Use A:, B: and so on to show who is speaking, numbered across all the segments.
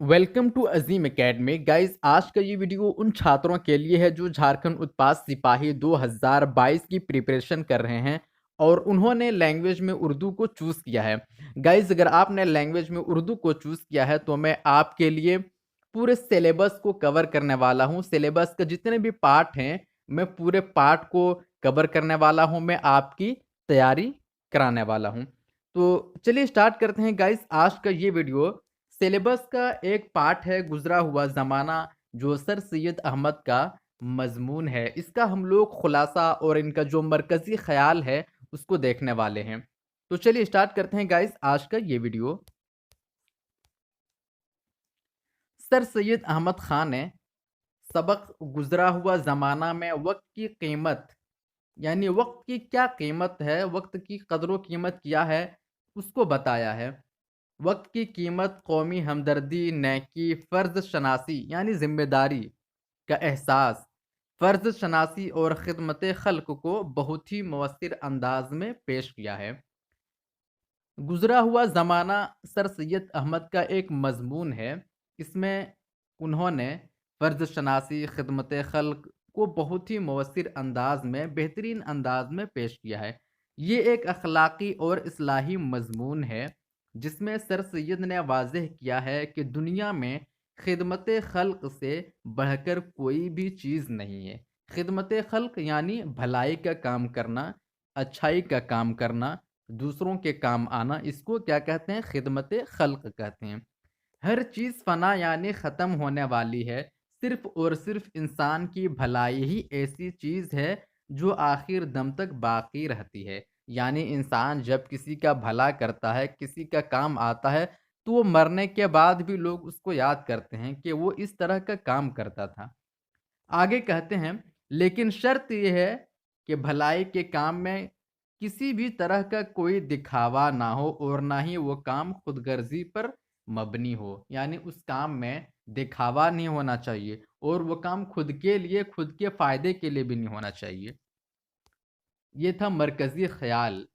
A: Welcome to Azeem academy guys. आज का ये वीडियो उन छात्रों के लिए है जो झारखंड उत्पाद सिपाही 2022 की प्रिपरेशन कर रहे हैं और उन्होंने लैंग्वेज में उर्दू को चूज़ किया है। गाइस, अगर आपने लैंग्वेज में उर्दू को चूज़ किया है तो मैं आपके लिए पूरे सिलेबस को कवर करने वाला हूँ। सिलेबस के जितने भी पार्ट हैं, मैं पूरे पार्ट को कवर करने वाला हूँ, मैं आपकी तैयारी कराने वाला हूँ। तो चलिए स्टार्ट करते हैं गाइस। आज का ये वीडियो सिलेबस का एक पार्ट है गुजरा हुआ ज़माना, जो सर सैयद अहमद का मज़मून है। इसका हम लोग खुलासा और इनका जो मरकज़ी ख़याल है उसको देखने वाले हैं। तो चलिए स्टार्ट करते हैं गाइस आज का ये वीडियो। सर सैयद अहमद ख़ान ने सबक गुजरा हुआ ज़माना में वक्त की कीमत, यानी वक्त की क्या कीमत है, वक्त की कदर कीमत क्या है, उसको बताया है। वक्त की कीमत, कौमी हमदर्दी, नेकी, फ़र्ज़ शनासी यानी ज़िम्मेदारी का एहसास, फ़र्ज़ शनासी और ख़िदमत खल्क़ को बहुत ही मौसर अंदाज़ में पेश किया है। गुज़रा हुआ ज़माना सर सैयद अहमद का एक मज़मून है। इसमें उन्होंने फ़र्ज़ शनासी, ख़िदमत खल्क़ को बहुत ही मौसर अंदाज़ में, बेहतरीन अंदाज़ में पेश किया है। ये एक अखलाक़ी और इस्लाही मज़मून है, जिसमें सर सैयद ने वाज़ेह किया है कि दुनिया में ख़िदमत खल्क़ से बढ़कर कोई भी चीज़ नहीं है। ख़िदमत खल्क़ यानी भलाई का काम करना, अच्छाई का काम करना, दूसरों के काम आना, इसको क्या कहते हैं? ख़िदमत खल्क़ कहते हैं। हर चीज़ फ़ना यानी ख़त्म होने वाली है। सिर्फ़ और सिर्फ़ इंसान की भलाई ही ऐसी चीज़ है जो आखिर दम तक बाक़ी रहती है। यानी इंसान जब किसी का भला करता है, किसी का काम आता है, तो वो मरने के बाद भी लोग उसको याद करते हैं कि वो इस तरह का काम करता था। आगे कहते हैं, लेकिन शर्त ये है कि भलाई के काम में किसी भी तरह का कोई दिखावा ना हो और ना ही वो काम खुदगर्जी पर मबनी हो। यानी उस काम में दिखावा नहीं होना चाहिए और वो काम खुद के लिए, खुद के फ़ायदे के लिए भी नहीं होना चाहिए। ये था मरकज़ी ख़याल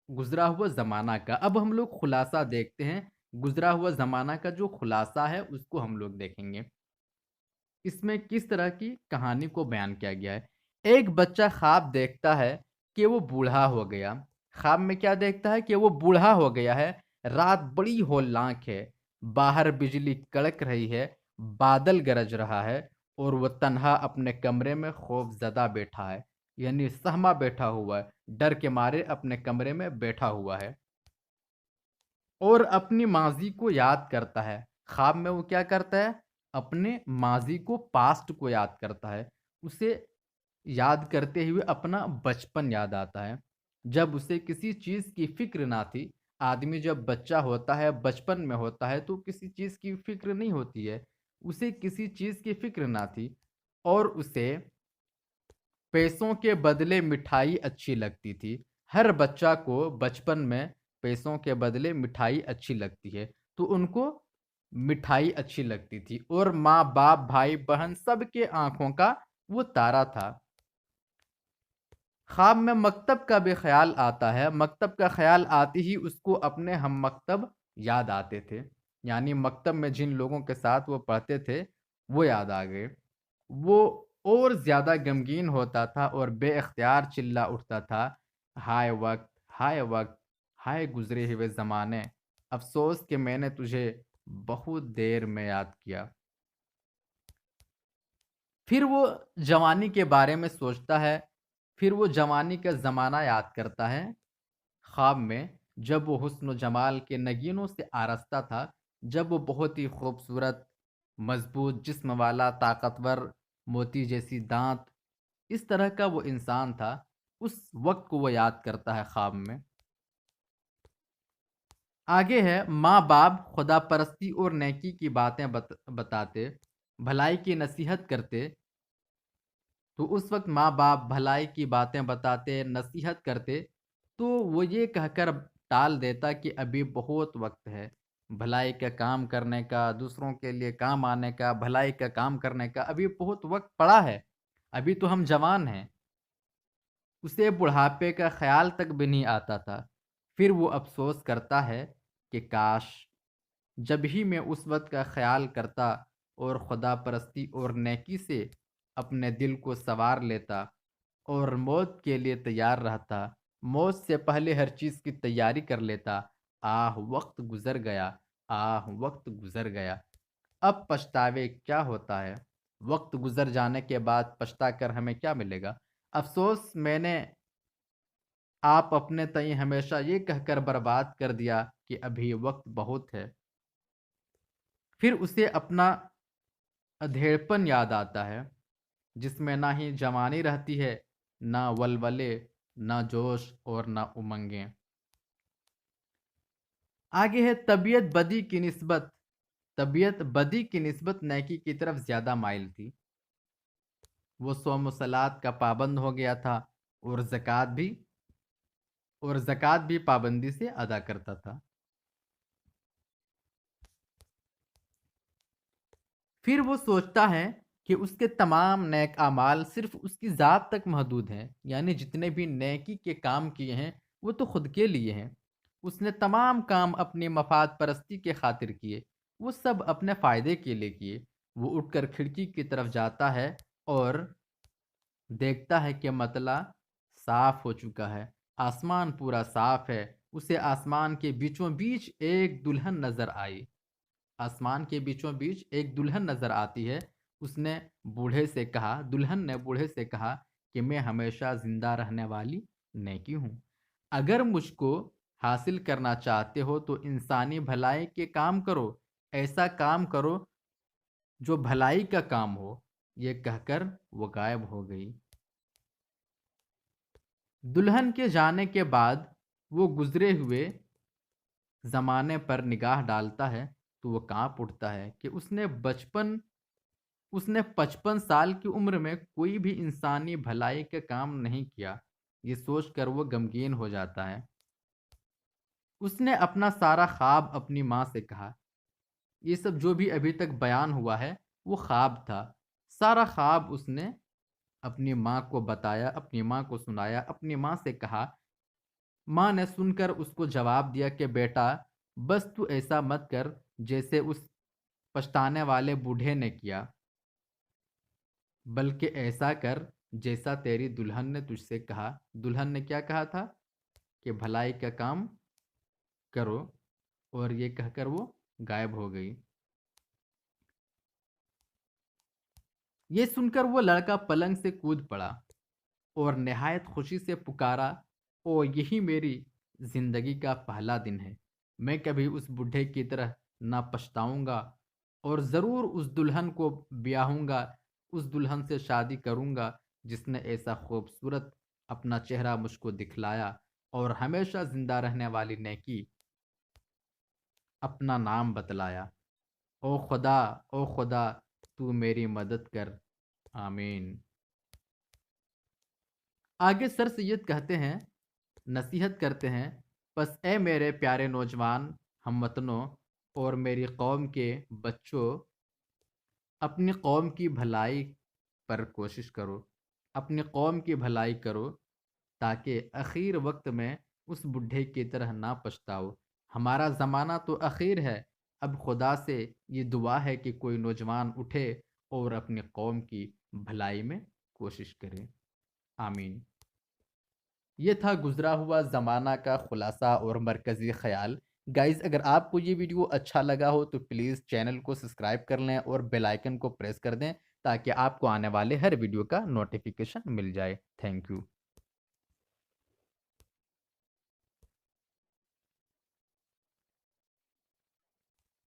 A: गुज़रा हुआ ज़माना का। अब हम लोग खुलासा देखते हैं। गुज़रा हुआ ज़माना का जो खुलासा है उसको हम लोग देखेंगे। इसमें किस तरह की कहानी को बयान किया गया है। एक बच्चा ख्वाब देखता है कि वो बूढ़ा हो गया। ख्वाब में क्या देखता है? कि वो बूढ़ा हो गया है। रात बड़ी होल्लाक है, बाहर बिजली कड़क रही है, बादल गरज रहा है और वो तन्हा अपने कमरे में खौफज़दा बैठा है, यानी सहमा बैठा हुआ है, डर के मारे अपने कमरे में बैठा हुआ है और अपनी माज़ी को याद करता है। ख्वाब में वो क्या करता है? अपने माज़ी को, पास्ट को याद करता है। उसे याद करते हुए अपना बचपन याद आता है, जब उसे किसी चीज़ की फ़िक्र ना थी। आदमी जब बच्चा होता है, बचपन में होता है, तो किसी चीज़ की फ़िक्र नहीं होती है। उसे किसी चीज़ की फ़िक्र ना थी और उसे पैसों के बदले मिठाई अच्छी लगती थी। हर बच्चा को बचपन में पैसों के बदले मिठाई अच्छी लगती है, तो उनको मिठाई अच्छी लगती थी और माँ-बाप, भाई-बहन सबके आँखों का वो तारा था। ख्वाब में मकतब का भी ख़्याल आता है। मकतब का ख़्याल आते ही उसको अपने हम मकतब याद आते थे। यानी मकतब में जिन लोगों के साथ वो पढ़ते थे, वो याद आ गए। वो और ज़्यादा गमगीन होता था और बेइख्तियार चिल्ला उठता था, हाय वक़्त! हाय वक़्त! हाय गुज़रे हुए ज़माने! अफ़सोस कि मैंने तुझे बहुत देर में याद किया। फिर वो जवानी के बारे में सोचता है, फिर वो जवानी का ज़माना याद करता है, ख्वाब में जब वो हुस्न व जमाल के नगीनों से आरास्ता था, जब वो बहुत ही खूबसूरत, मज़बूत जिस्म वाला, ताकतवर, मोती जैसी दाँत, इस तरह का वो इंसान था। उस वक़्त को वो याद करता है ख्वाब में। आगे है, माँ-बाप खुदा परस्ती और नेकी की बातें बताते, भलाई की नसीहत करते। तो उस वक़्त माँ-बाप भलाई की बातें बताते, नसीहत करते, तो वो ये कहकर टाल देता कि अभी बहुत वक़्त है, भलाई का काम करने का, दूसरों के लिए काम आने का, भलाई का काम करने का अभी बहुत वक़्त पड़ा है, अभी तो हम जवान हैं। उसे बुढ़ापे का ख़्याल तक भी नहीं आता था। फिर वो अफ़सोस करता है कि काश! جب ہی میں اس وقت کا خیال کرتا اور خدا پرستی اور نیکی سے اپنے دل کو سنوار لیتا اور موت کے لیے تیار رہتا، موت سے پہلے ہر چیز کی تیاری کر لیتا۔ آہ وقت گزر گیا، آہ وقت گزر گیا، اب پچھتاوے کیا ہوتا ہے؟ وقت گزر جانے کے بعد پچھتا کر ہمیں کیا ملے گا؟ افسوس میں نے آپ اپنے تئیں ہمیشہ یہ کہہ کر برباد کر دیا کہ ابھی وقت بہت ہے۔ پھر اسے اپنا ادھیڑپن یاد آتا ہے، جس میں نہ ہی جوانی رہتی ہے، نہ ولولے، نہ جوش اور نہ امنگیں۔ آگے ہے طبیعت بدی کی نسبت نیکی کی طرف زیادہ مائل تھی۔ وہ صوم و صلات کا پابند ہو گیا تھا اور زکوٰۃ بھی پابندی سے ادا کرتا تھا۔ پھر وہ سوچتا ہے کہ اس کے تمام نیک اعمال صرف اس کی ذات تک محدود ہیں، یعنی جتنے بھی نیکی کے کام کیے ہیں وہ تو خود کے لیے ہیں۔ اس نے تمام کام اپنی مفاد پرستی کے خاطر کیے، وہ سب اپنے فائدے کے لیے کیے۔ وہ اٹھ کر کھڑکی کی طرف جاتا ہے اور دیکھتا ہے کہ مطلع صاف ہو چکا ہے، آسمان پورا صاف ہے۔ اسے آسمان کے بیچوں بیچ ایک دلہن نظر آئی۔ آسمان کے بیچوں بیچ ایک دلہن نظر آتی ہے۔ دلہن نے بوڑھے سے کہا کہ میں ہمیشہ زندہ رہنے والی نیکی ہوں۔ اگر مجھ کو حاصل کرنا چاہتے ہو تو انسانی بھلائی کے کام کرو، ایسا کام کرو جو بھلائی کا کام ہو۔ یہ کہہ کر وہ غائب ہو گئی۔ دلہن کے جانے کے بعد وہ گزرے ہوئے زمانے پر نگاہ ڈالتا ہے تو وہ کانپ اٹھتا ہے کہ اس نے 55 سال کی عمر میں کوئی بھی انسانی بھلائی کا کام نہیں کیا۔ یہ سوچ کر وہ غمگین ہو جاتا ہے۔ اس نے اپنا سارا خواب اپنی ماں سے کہا۔ یہ سب جو بھی ابھی تک بیان ہوا ہے وہ خواب تھا۔ سارا خواب اس نے اپنی ماں کو بتایا، اپنی ماں کو سنایا، اپنی ماں سے کہا۔ ماں نے سن کر اس کو جواب دیا کہ بیٹا بس تو ایسا مت کر جیسے اس پچھتانے والے بوڑھے نے کیا، بلکہ ایسا کر جیسا تیری دلہن نے تجھ سے کہا۔ دلہن نے کیا کہا تھا کہ بھلائی کا کام کرو، اور یہ کہہ کر وہ غائب ہو گئی۔ یہ سن کر وہ لڑکا پلنگ سے کود پڑا اور نہایت خوشی سے پکارا، او یہی میری زندگی کا پہلا دن ہے۔ میں کبھی اس بڈھے کی طرح نہ پچھتاؤں گا اور ضرور اس دلہن کو بیاہوں گا، اس دلہن سے شادی کروں گا جس نے ایسا خوبصورت اپنا چہرہ مجھ کو دکھلایا اور ہمیشہ زندہ رہنے والی نیکی اپنا نام بتلایا۔ او خدا تو میری مدد کر، آمین۔ آگے سر سید کہتے ہیں، نصیحت کرتے ہیں، پس اے میرے پیارے نوجوان ہم وطنوں اور میری قوم کے بچوں، اپنی قوم کی بھلائی پر کوشش کرو، اپنی قوم کی بھلائی کرو تاکہ اخیر وقت میں اس بڈھے کی طرح نہ پچھتاؤ۔ ہمارا زمانہ تو اخیر ہے، اب خدا سے یہ دعا ہے کہ کوئی نوجوان اٹھے اور اپنی قوم کی بھلائی میں کوشش کرے، آمین۔ یہ تھا گزرا ہوا زمانہ کا خلاصہ اور مرکزی خیال۔ گائز اگر آپ کو یہ ویڈیو اچھا لگا ہو تو پلیز چینل کو سبسکرائب کر لیں اور بیل آئیکن کو پریس کر دیں تاکہ آپ کو آنے والے ہر ویڈیو کا نوٹیفیکیشن مل جائے۔ Thank you.